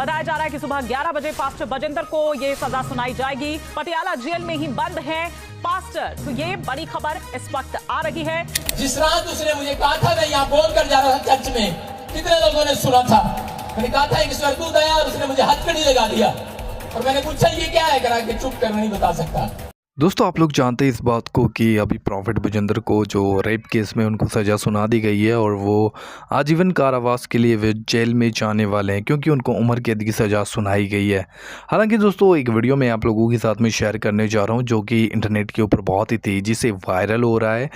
बताया जा रहा है कि सुबह 11 बजे पास्टर बजिंदर को ये सजा सुनाई जाएगी। पटियाला जेल में ही बंद है पास्टर। तो ये बड़ी खबर इस वक्त आ रही है। जिस रात उसने मुझे कहा था मैं यहाँ बोल कर जा रहा था चर्च में, कितने लोगों ने सुना था। मैंने कहा था एक स्वर्गदूत आया और उसने मुझे हथकड़ी लगा दिया और मैंने पूछा ये क्या है, करा के चुप कर नहीं बता सकता। दोस्तों आप लोग जानते हैं इस बात को कि अभी प्रॉफिट बजिंदर को जो रेप केस में उनको सज़ा सुना दी गई है और वो आजीवन कारावास के लिए वे जेल में जाने वाले हैं क्योंकि उनको उम्र कैद की सज़ा सुनाई गई है। हालांकि दोस्तों एक वीडियो मैं आप लोगों के साथ में शेयर करने जा रहा हूं जो कि इंटरनेट के ऊपर बहुत ही तेज़ी से वायरल हो रहा है,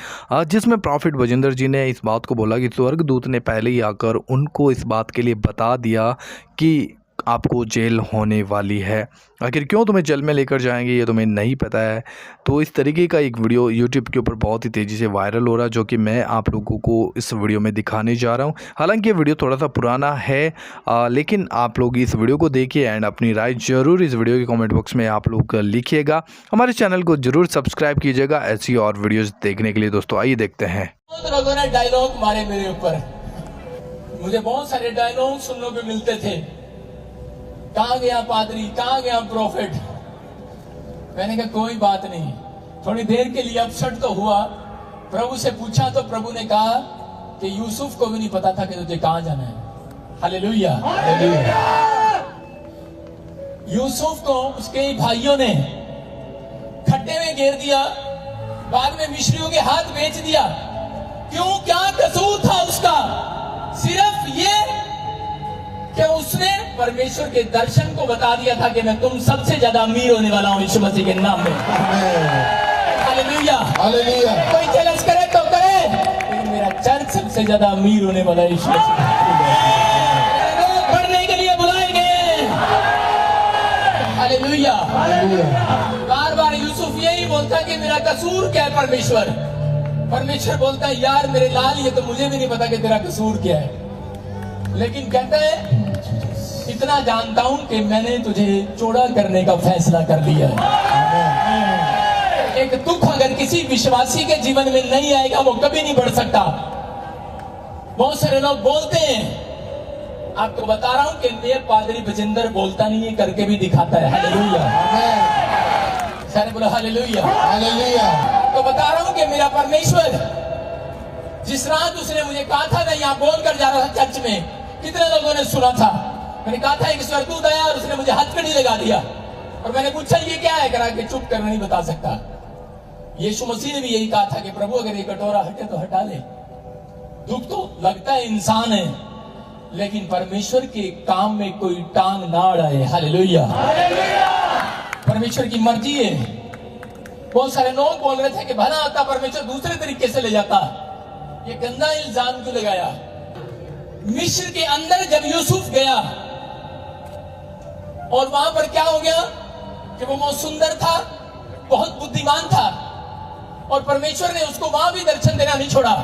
जिसमें प्रॉफिट बजिंदर जी ने इस बात को बोला कि स्वर्गदूत ने पहले ही आकर उनको इस बात के लिए बता दिया कि आपको जेल होने वाली है। आखिर क्यों तुम्हें जेल में लेकर जाएंगे ये तुम्हें नहीं पता है। तो इस तरीके का एक वीडियो यूट्यूब के ऊपर बहुत ही तेज़ी से वायरल हो रहा है जो कि मैं आप लोगों को इस वीडियो में दिखाने जा रहा हूं। हालांकि ये वीडियो थोड़ा सा पुराना है लेकिन आप लोग इस वीडियो को देखिए एंड अपनी राय ज़रूर इस वीडियो के कॉमेंट बॉक्स में आप लोग लिखिएगा। हमारे चैनल को ज़रूर सब्सक्राइब कीजिएगा ऐसी और वीडियोज़ देखने के लिए। दोस्तों आइए देखते हैं। बहुत लोगों ने डायलॉग मारे मेरे ऊपर, मुझे बहुत सारे डायलॉग सुनने को मिलते थे। कहाँ गया पादरी, कहाँ गया प्रॉफिट। मैंने कहा कोई बात नहीं, थोड़ी देर के लिए अपसेट तो हुआ। प्रभु से पूछा तो प्रभु ने कहा कि यूसुफ को भी नहीं पता था कि तुझे कहाँ जाना है। Hallelujah, hallelujah. यूसुफ को उसके भाइयों ने खड्डे में घेर दिया, बाद में मिस्रियों के हाथ बेच दिया। क्यों, क्या कसूर था उसका? सिर्फ ये कि उसने परमेश्वर के दर्शन को बता दिया था कि मैं तुम सबसे ज्यादा अमीर होने वाला हूं यीशु मसीह के नाम में। Hallelujah, hallelujah. कोई जलस करे तो करे, लेकिन मेरा चर्च सबसे ज्यादा अमीर होने वाला है यीशु मसीह। पढ़ने के लिए बुलाए गए। Hallelujah, hallelujah. बार बार यूसुफ यही बोलता कि मेरा कसूर क्या है परमेश्वर। परमेश्वर बोलता है यार मेरे लाल ये तो मुझे भी नहीं पता कि तेरा कसूर क्या है, लेकिन कहता है इतना जानता हूं कि मैंने तुझे चौड़ा करने का फैसला कर लिया है। एक दुख अगर किसी विश्वासी के जीवन में नहीं आएगा वो कभी नहीं बढ़ सकता। बहुत सारे लोग बोलते हैं, आपको बता रहा हूं कि ये पादरी बजिंदर बोलता नहीं है, करके भी दिखाता है। हालेलुया, सारे बोलो हालेलुया, हालेलुया। तो बता रहा हूं कि मेरा परमेश्वर जिस रात उसने मुझे कहा था मैं यहाँ बोल कर जा रहा था चर्च में, कितने लोगों ने सुना था। मैंने कहा था एक स्वर्गदूत आया और उसने मुझे हथकड़ी लगा दिया और मैंने पूछा ये क्या है, करा के चुप कर नहीं बता सकता। यीशु मसीह ने भी यही कहा था कि प्रभु अगर ये कटोरा हटे तो हटा ले। दुख तो लगता है इंसान है, लेकिन परमेश्वर के काम में कोई टांग ना अड़ाए। हालेलुया, परमेश्वर की मर्जी है। बहुत सारे लोग बोल रहे थे कि भला आता परमेश्वर दूसरे तरीके से ले जाता, ये गंदा इल्जाम क्यों लगाया। मिस्र के अंदर जब यूसुफ गया और वहां पर क्या हो गया कि वो बहुत सुंदर था, बहुत बुद्धिमान था और परमेश्वर ने उसको वहां भी दर्शन देना नहीं छोड़ा।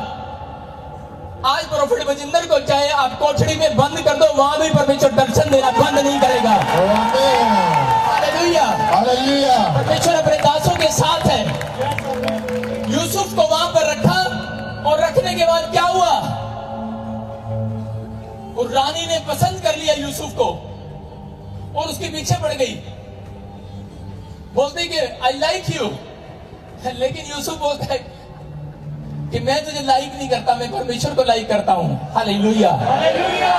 आज प्रॉफिट बजिंदर को चाहे आप कोठड़ी में बंद कर दो, वहां भी परमेश्वर दर्शन देना बंद नहीं करेगा। Hallelujah, hallelujah. परमेश्वर अपने दासों के साथ है। यूसुफ को वहां पर रखा और रखने के बाद क्या हुआ, और रानी ने पसंद कर लिया यूसुफ को और उसके पीछे पड़ गई, बोलते कि आई लाइक यू। लेकिन यूसुफ बोलता है कि मैं तुझे लाइक नहीं करता, मैं परमेश्वर को लाइक करता हूं। Hallelujah, hallelujah.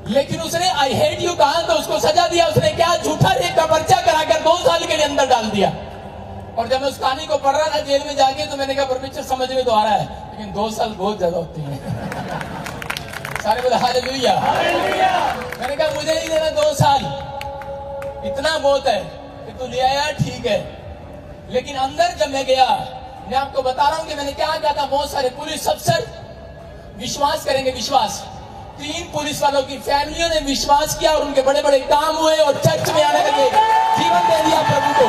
लेकिन उसने आई हेट यू कहा तो उसको सजा दिया। उसने क्या, झूठा रेप का पर्चा कराकर 2 साल के लिए अंदर डाल दिया। और जब मैं उस कहानी को पढ़ रहा था जेल में जाके तो मैंने कहा परमेश्वर समझ में तो आ रहा है, लेकिन 2 साल बहुत ज्यादा होते हैं। सारे बोले हालेलुया, हालेलुया। मैंने कहा मुझे नहीं देना 2 साल, इतना बहुत है कि तू ले आया, ठीक है। लेकिन अंदर जब मैं गया, मैं आपको बता रहा हूं कि मैंने क्या कहा था। बहुत सारे पुलिस अफसर विश्वास करेंगे, विश्वास 3 पुलिस वालों की फैमिलियों ने विश्वास किया और उनके बड़े बड़े काम हुए और चर्च में आने लगे, जीवन दे दिया प्रभु को।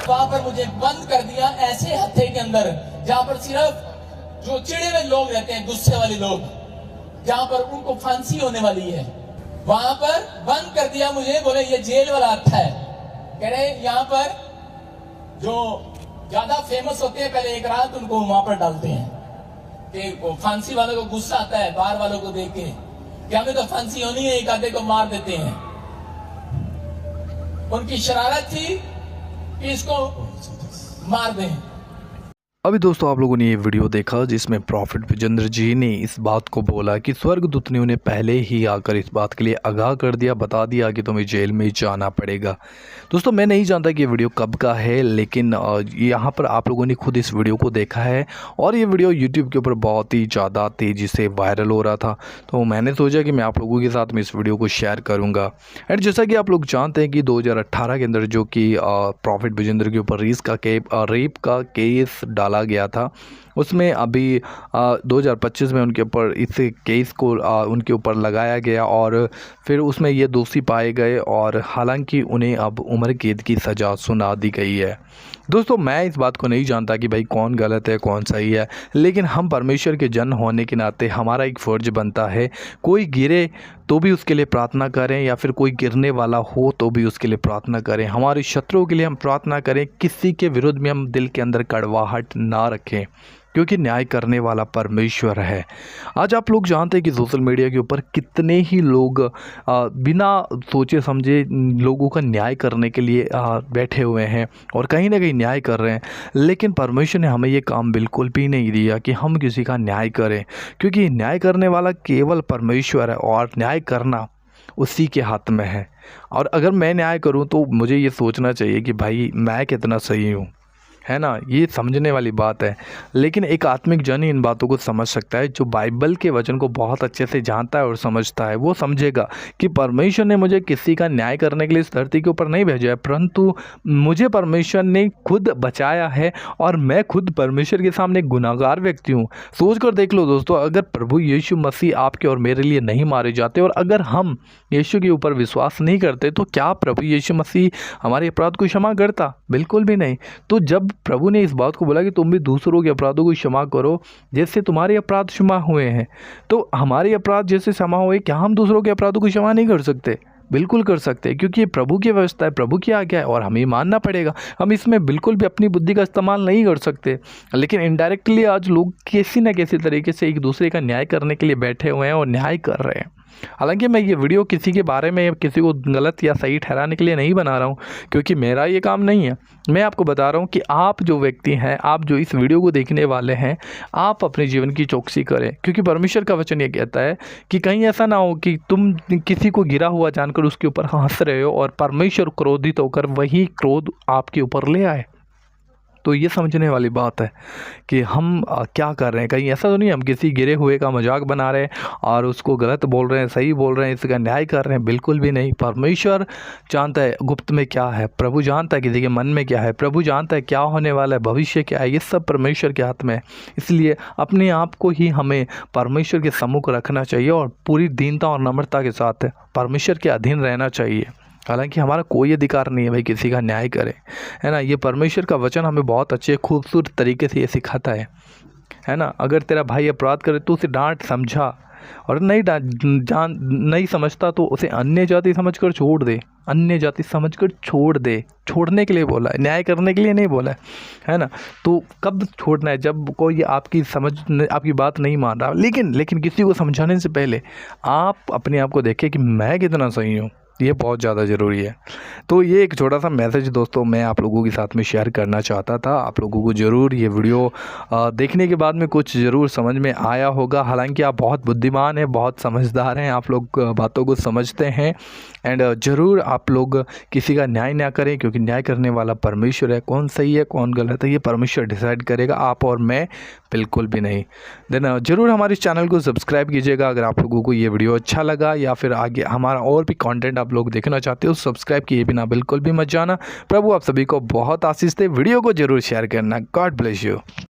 वहां पर मुझे बंद कर दिया ऐसे हत्थे के अंदर जहां पर सिर्फ जो चिड़े हुए लोग रहते हैं, गुस्से वाले लोग, जहां पर उनको फांसी होने वाली है, वहां पर बंद कर दिया मुझे। बोले ये जेल वाला हत्था है। कह रहे यहाँ पर जो ज्यादा फेमस होते हैं पहले एक रात उनको वहां पर डालते हैं कि फांसी वालों को गुस्सा आता है बाहर वालों को देख के, कि हमें तो फांसी होनी है, एक आधे को मार देते हैं। उनकी शरारत थी कि इसको मार दें। अभी दोस्तों आप लोगों ने ये वीडियो देखा जिसमें प्रॉफिट विजेंद्र जी ने इस बात को बोला कि स्वर्गदूत ने उन्हें पहले ही आकर इस बात के लिए आगाह कर दिया, बता दिया कि तुम्हें जेल में जाना पड़ेगा। दोस्तों मैं नहीं जानता कि ये वीडियो कब का है, लेकिन यहाँ पर आप लोगों ने खुद इस वीडियो को देखा है और ये वीडियो यूट्यूब के ऊपर बहुत ही ज़्यादा तेज़ी से वायरल हो रहा था, तो मैंने सोचा कि मैं आप लोगों के साथ में इस वीडियो को शेयर करूँगा। एंड जैसा कि आप लोग जानते हैं कि 2018 के अंदर जो कि प्रॉफिट विजेंद्र के ऊपर रेप का केस डाला गया था, उसमें अभी 2025 में उनके ऊपर इस केस को उनके ऊपर लगाया गया और फिर उसमें ये दोषी पाए गए और हालांकि उन्हें अब उम्र कैद की सज़ा सुना दी गई है। दोस्तों मैं इस बात को नहीं जानता कि भाई कौन गलत है कौन सही है, लेकिन हम परमेश्वर के जन होने के नाते हमारा एक फ़र्ज बनता है, कोई गिरे तो भी उसके लिए प्रार्थना करें या फिर कोई गिरने वाला हो तो भी उसके लिए प्रार्थना करें, हमारे शत्रुओं के लिए हम प्रार्थना करें, किसी के विरुद्ध में हम दिल के अंदर कड़वाहट ना रखें, क्योंकि न्याय करने वाला परमेश्वर है। आज आप लोग जानते हैं कि सोशल मीडिया के ऊपर कितने ही लोग बिना सोचे समझे लोगों का न्याय करने के लिए बैठे हुए हैं और कहीं ना कहीं न्याय कर रहे हैं, लेकिन परमेश्वर ने हमें ये काम बिल्कुल भी नहीं दिया कि हम किसी का न्याय करें, क्योंकि न्याय करने वाला केवल परमेश्वर है और न्याय करना उसी के हाथ में है। और अगर मैं न्याय करूं तो मुझे ये सोचना चाहिए कि भाई मैं कितना सही हूं, है ना, ये समझने वाली बात है। लेकिन एक आत्मिक जन ही इन बातों को समझ सकता है, जो बाइबल के वचन को बहुत अच्छे से जानता है और समझता है, वो समझेगा कि परमेश्वर ने मुझे किसी का न्याय करने के लिए इस धरती के ऊपर नहीं भेजा है, परंतु मुझे परमेश्वर ने खुद बचाया है और मैं खुद परमेश्वर के सामने गुनाहगार व्यक्ति हूँ। सोच कर देख लो दोस्तों, अगर प्रभु यीशु मसीह आपके और मेरे लिए नहीं मारे जाते और अगर हम यीशु के ऊपर विश्वास नहीं करते तो क्या प्रभु यीशु मसीह हमारे अपराध को क्षमा करता? बिल्कुल भी नहीं। तो जब प्रभु ने इस बात को बोला कि तुम भी दूसरों के अपराधों को क्षमा करो जैसे तुम्हारे अपराध क्षमा हुए हैं, तो हमारे अपराध जैसे क्षमा हुए, क्या हम दूसरों के अपराधों को क्षमा नहीं कर सकते? बिल्कुल कर सकते हैं, क्योंकि ये प्रभु की व्यवस्था है, प्रभु की आज्ञा है और हमें मानना पड़ेगा। हम इसमें बिल्कुल भी अपनी बुद्धि का इस्तेमाल नहीं कर सकते। लेकिन इनडायरेक्टली आज लोग किसी न किसी तरीके से एक दूसरे का न्याय करने के लिए बैठे हुए हैं और न्याय कर रहे हैं। हालांकि मैं ये वीडियो किसी के बारे में किसी को गलत या सही ठहराने के लिए नहीं बना रहा हूँ, क्योंकि मेरा ये काम नहीं है। मैं आपको बता रहा हूँ कि आप जो व्यक्ति हैं, आप जो इस वीडियो को देखने वाले हैं, आप अपने जीवन की चौकसी करें, क्योंकि परमेश्वर का वचन ये कहता है कि कहीं ऐसा ना हो कि तुम किसी को गिरा हुआ जानकर उसके ऊपर हंस रहे हो और परमेश्वर क्रोधित होकर वही क्रोध आपके ऊपर ले आए। तो ये समझने वाली बात है कि हम क्या कर रहे हैं। कहीं ऐसा तो नहीं हम किसी गिरे हुए का मजाक बना रहे हैं और उसको गलत बोल रहे हैं, सही बोल रहे हैं, इसका न्याय कर रहे हैं? बिल्कुल भी नहीं। परमेश्वर जानता है गुप्त में क्या है, प्रभु जानता है किसी के मन में क्या है, प्रभु जानता है क्या होने वाला है, भविष्य क्या है, ये सब परमेश्वर के हाथ में है। इसलिए अपने आप को ही हमें परमेश्वर के सम्मुख रखना चाहिए और पूरी दीनता और नम्रता के साथ परमेश्वर के अधीन रहना चाहिए। हालांकि हमारा कोई अधिकार नहीं है भाई किसी का न्याय करे, है ना। ये परमेश्वर का वचन हमें बहुत अच्छे खूबसूरत तरीके से ये सिखाता है ना। अगर तेरा भाई अपराध करे तो उसे डांट समझा, और नहीं समझता तो उसे अन्य जाति समझकर छोड़ दे, अन्य जाति समझकर छोड़ दे। छोड़ने के लिए बोला है, न्याय करने के लिए नहीं बोला है ना। तो कब छोड़ना है? जब कोई आपकी बात नहीं मान रहा। लेकिन किसी को समझाने से पहले आप अपने आप को देखें कि मैं कितना सही हूँ, ये बहुत ज़्यादा ज़रूरी है। तो ये एक छोटा सा मैसेज दोस्तों मैं आप लोगों के साथ में शेयर करना चाहता था। आप लोगों को ज़रूर ये वीडियो देखने के बाद में कुछ ज़रूर समझ में आया होगा। हालांकि आप बहुत बुद्धिमान हैं, बहुत समझदार हैं, आप लोग बातों को समझते हैं। एंड ज़रूर आप लोग किसी का न्याय ना करें, क्योंकि न्याय करने वाला परमेश्वर है। कौन सही है कौन गलत है ये परमेश्वर डिसाइड करेगा, आप और मैं बिल्कुल भी नहीं। देन ज़रूर हमारे इस चैनल को सब्सक्राइब कीजिएगा अगर आप लोगों को ये वीडियो अच्छा लगा, या फिर आगे हमारा और भी कंटेंट आप लोग देखना चाहते हो, सब्सक्राइब किए बिना बिल्कुल भी मत जाना। प्रभु आप सभी को बहुत आशीष दे। वीडियो को जरूर शेयर करना। God bless you.